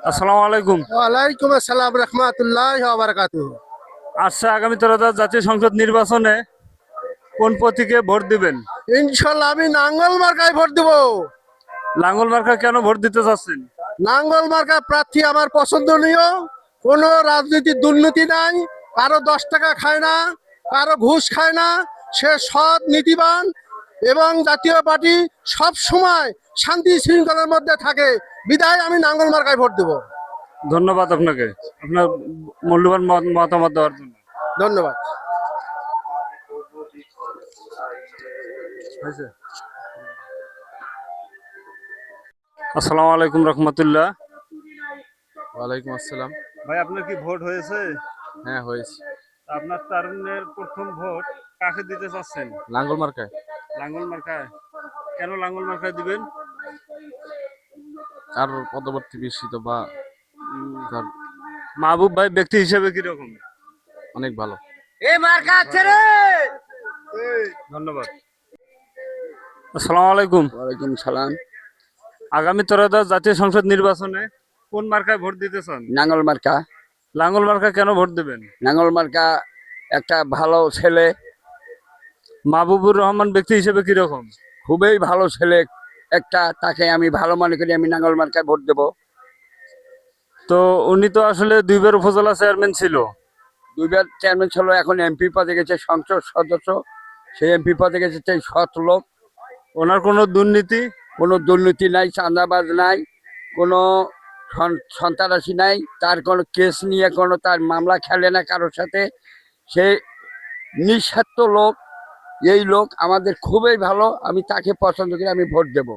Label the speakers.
Speaker 1: আসসালামু আলাইকুম।
Speaker 2: ওয়ালাইকুম আসসালাম রহমতুল্লাহ বারাকাতুহু।
Speaker 1: আচ্ছা, আগামী ত্রয়োদশ জাতীয় সংসদ নির্বাচনে কোন প্রতীকে ভোট দিবেন?
Speaker 2: ইনশাল্লাহ আমি নাঙ্গল মার্কায় ভোট দেব।
Speaker 1: লাঙ্গল মার্কা কেন ভোট দিতে চাচ্ছেন?
Speaker 2: নাঙ্গল মার্কা প্রার্থী আমার পছন্দনীয়। কোনো রাজনীতির দুর্নীতি নাই, কারো 10 টাকা খায় না, কারো ঘুষ খায় না। সে সৎ, নীতিবান এবং জাতীয় পার্টি সব সময় শান্তি শৃঙ্খলার মধ্যে থাকে। বিধায় আমি নাঙ্গল মার্কায় ভোট দেব।
Speaker 1: ধন্যবাদ আপনাকে, আপনার মূল্যবান মতামত দেওয়ার জন্য।
Speaker 2: ধন্যবাদ।
Speaker 1: হয়েছে? আসসালামু আলাইকুম রহমতুল্লাহ।
Speaker 3: ওয়ালাইকুম আসসালাম।
Speaker 1: ভাই, আপনার কি ভোট হয়েছে?
Speaker 3: হ্যাঁ, হয়েছে।
Speaker 1: আপনার তারুণ্যের প্রথম ভোট কাকে দিতে চাচ্ছেন?
Speaker 3: লাঙ্গল মার্কায়।
Speaker 1: লাঙ্গল মার্কায়। কেন লাঙ্গল মার্কায় দিবেন?
Speaker 3: তার পদবর্তী বিস্মিত বা তার
Speaker 1: মাহবুব ভাই ব্যক্তি হিসেবে কিরকম?
Speaker 3: অনেক ভালো।
Speaker 1: ধন্যবাদ। আসসালামু আলাইকুম।
Speaker 4: ওয়ালাইকুম সালাম।
Speaker 1: আগামী ত্রয়োদশ জাতীয় সংসদ নির্বাচনে কোন মার্কায় ভোট দিতে চান?
Speaker 4: নাঙ্গল মার্কা।
Speaker 1: লাঙ্গল মার্কা কেন ভোট দেবেন?
Speaker 4: নাঙ্গল মার্কা একটা ভালো ছেলে,
Speaker 1: মাহবুবুর রহমান ব্যক্তি হিসেবে কিরকম?
Speaker 4: খুবই ভালো ছেলে একটা, তাকে আমি ভালো মনে করি। আমি নাঙ্গল মার্কায় ভোট দেব।
Speaker 1: তো উনি তো আসলে দুইবার উপজেলা চেয়ারম্যান ছিল।
Speaker 4: দুইবার চেয়ারম্যান ছিল, এখন এমপি পদে গেছে, সংসদ সদস্য। সেই এমপি পদে গেছে, সেই সৎ লোক।
Speaker 1: ওনার কোনো দুর্নীতি?
Speaker 4: কোনো দুর্নীতি নাই, চাঁদাবাজ নাই, কোনো সন্ত্রাসী নাই, তার কোনো কেস নিয়ে কোনো তার মামলা খেলে না কারোর সাথে। সে নিঃস্বার্থ লোক। এই লোক আমাদের খুবই ভালো, আমি তাকে পছন্দ করি, আমি ভোট দেব।